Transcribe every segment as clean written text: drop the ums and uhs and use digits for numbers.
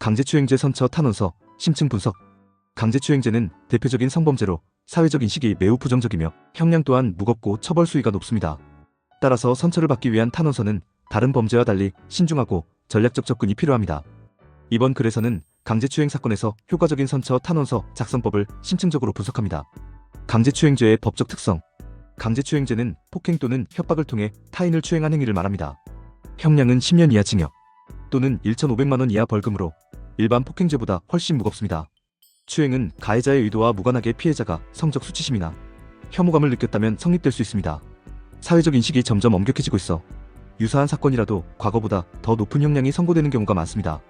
강제추행제 선처 탄원서, 심층 분석. 강제추행제는 대표적인 성범죄로 사회적 인식이 매우 부정적이며 형량 또한 무겁고 처벌 수위가 높습니다. 따라서 선처를 받기 위한 탄원서는 다른 범죄와 달리 신중하고 전략적 접근이 필요합니다. 이번 글에서는 강제추행 사건에서 효과적인 선처 탄원서 작성법을 심층적으로 분석합니다. 강제추행죄의 법적 특성. 강제추행죄는 폭행 또는 협박을 통해 타인을 추행한 행위를 말합니다. 형량은 10년 이하 징역 또는 1,500만 원 이하 벌금으로 일반 폭행죄보다 훨씬 무겁습니다. 추행은 가해자의 의도와 무관하게 피해자가 성적 수치심이나 혐오감을 느꼈다면 성립될 수 있습니다. 사회적 인식이 점점 엄격해지고 있어 유사한 사건이라도 과거보다 더 높은 형량이 선고되는 경우가 많습니다.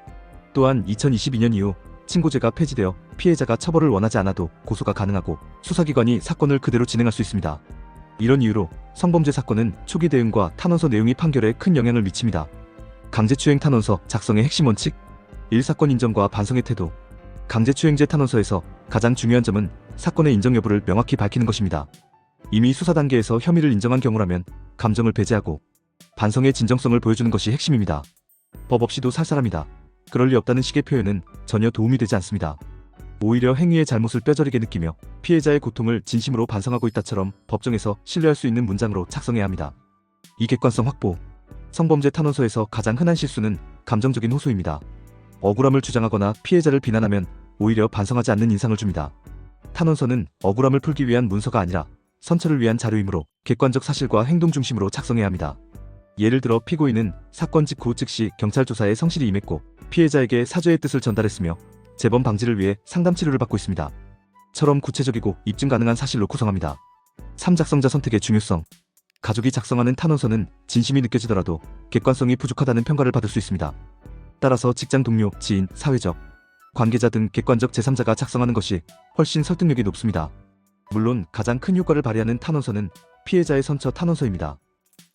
또한 2022년 이후 친고죄가 폐지되어 피해자가 처벌을 원하지 않아도 고소가 가능하고 수사기관이 사건을 그대로 진행할 수 있습니다. 이런 이유로 성범죄 사건은 초기 대응과 탄원서 내용이 판결에 큰 영향을 미칩니다. 강제추행 탄원서 작성의 핵심 원칙. 1사건 인정과 반성의 태도. 강제추행제 탄원서에서 가장 중요한 점은 사건의 인정 여부를 명확히 밝히는 것입니다. 이미 수사 단계에서 혐의를 인정한 경우라면 감정을 배제하고 반성의 진정성을 보여주는 것이 핵심입니다. 법 없이도 살 사람이다, 그럴 리 없다는 식의 표현은 전혀 도움이 되지 않습니다. 오히려 행위의 잘못을 뼈저리게 느끼며 피해자의 고통을 진심으로 반성하고 있다처럼 법정에서 신뢰할 수 있는 문장으로 작성해야 합니다. 이객관성 확보. 성범죄 탄원서에서 가장 흔한 실수는 감정적인 호소입니다. 억울함을 주장하거나 피해자를 비난하면 오히려 반성하지 않는 인상을 줍니다. 탄원서는 억울함을 풀기 위한 문서가 아니라 선처를 위한 자료이므로 객관적 사실과 행동 중심으로 작성해야 합니다. 예를 들어 피고인은 사건 직후 즉시 경찰 조사에 성실히 임했고 피해자에게 사죄의 뜻을 전달했으며 재범 방지를 위해 상담 치료를 받고 있습니다. 처럼 구체적이고 입증 가능한 사실로 구성합니다. 3. 작성자 선택의 중요성. 가족이 작성하는 탄원서는 진심이 느껴지더라도 객관성이 부족하다는 평가를 받을 수 있습니다. 따라서 직장 동료, 지인, 사회적 관계자 등 객관적 제3자가 작성하는 것이 훨씬 설득력이 높습니다. 물론 가장 큰 효과를 발휘하는 탄원서는 피해자의 선처 탄원서입니다.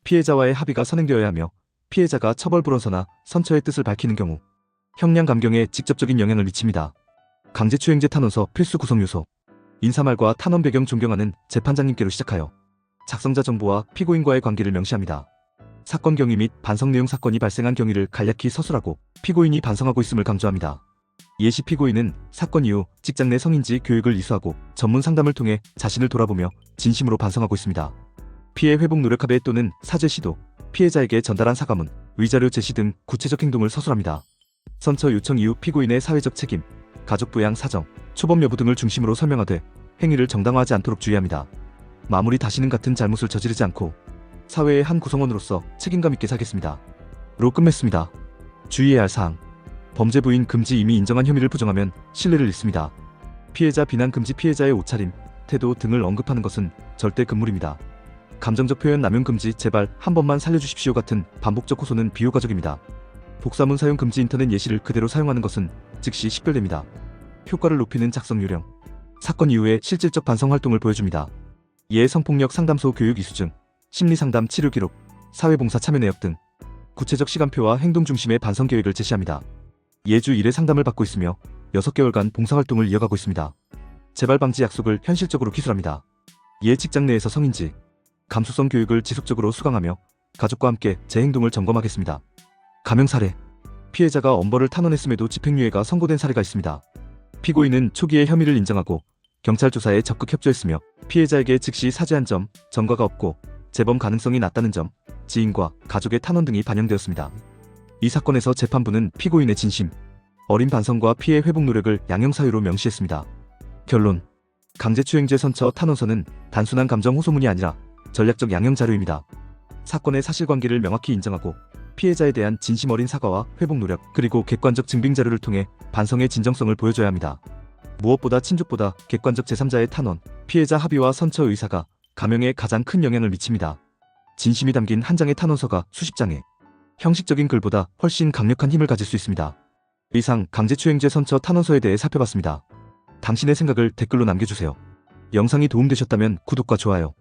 피해자와의 합의가 선행되어야 하며 피해자가 처벌 불원서나 선처의 뜻을 밝히는 경우 형량 감경에 직접적인 영향을 미칩니다. 강제추행제 탄원서 필수 구성 요소. 인사말과 탄원 배경 존경하는 재판장님께로 시작하여 작성자 정보와 피고인과의 관계를 명시합니다. 사건 경위 및 반성 내용. 사건이 발생한 경위를 간략히 서술하고 피고인이 반성하고 있음을 강조합니다. 예시 피고인은 사건 이후 직장 내 성인지 교육을 이수하고 전문 상담을 통해 자신을 돌아보며 진심으로 반성하고 있습니다. 피해 회복 노력 합의 또는 사죄 시도, 피해자에게 전달한 사과문, 위자료 제시 등 구체적 행동을 서술합니다. 선처 요청 이후 피고인의 사회적 책임, 가족 부양 사정, 초범 여부 등을 중심으로 설명하되 행위를 정당화하지 않도록 주의합니다. 마무리. 다시는 같은 잘못을 저지르지 않고 사회의 한 구성원으로서 책임감 있게 살겠습니다. 로 끝맺습니다. 주의해야 할 사항. 범죄 부인 금지. 이미 인정한 혐의를 부정하면 신뢰를 잃습니다. 피해자 비난 금지. 피해자의 옷차림, 태도 등을 언급하는 것은 절대 금물입니다. 감정적 표현 남용 금지. 제발 한 번만 살려주십시오 같은 반복적 호소는 비효과적입니다. 복사문 사용 금지. 인터넷 예시를 그대로 사용하는 것은 즉시 식별됩니다. 효과를 높이는 작성 요령. 사건 이후에 실질적 반성 활동을 보여줍니다. 예 성폭력 상담소 교육 이수증, 심리상담 치료 기록, 사회봉사 참여 내역 등 구체적 시간표와 행동 중심의 반성 계획을 제시합니다. 예주 1회 상담을 받고 있으며 6개월간 봉사활동을 이어가고 있습니다. 재발 방지 약속을 현실적으로 기술합니다. 예 직장 내에서 성인지 감수성 교육을 지속적으로 수강하며 가족과 함께 제 행동을 점검하겠습니다. 감형 사례. 피해자가 엄벌을 탄원했음에도 집행유예가 선고된 사례가 있습니다. 피고인은 초기에 혐의를 인정하고 경찰 조사에 적극 협조했으며 피해자에게 즉시 사죄한 점, 전과가 없고 재범 가능성이 낮다는 점, 지인과 가족의 탄원 등이 반영되었습니다. 이 사건에서 재판부는 피고인의 진심, 어린 반성과 피해 회복 노력을 양형사유로 명시했습니다. 결론. 강제추행제 선처 탄원서는 단순한 감정 호소문이 아니라 전략적 양형 자료입니다. 사건의 사실관계를 명확히 인정하고 피해자에 대한 진심 어린 사과와 회복 노력, 그리고 객관적 증빙 자료를 통해 반성의 진정성을 보여줘야 합니다. 무엇보다 친족보다 객관적 제3자의 탄원, 피해자 합의와 선처 의사가 감형에 가장 큰 영향을 미칩니다. 진심이 담긴 한 장의 탄원서가 수십 장의 형식적인 글보다 훨씬 강력한 힘을 가질 수 있습니다. 이상 강제추행제 선처 탄원서에 대해 살펴봤습니다. 당신의 생각을 댓글로 남겨주세요. 영상이 도움되셨다면 구독과 좋아요,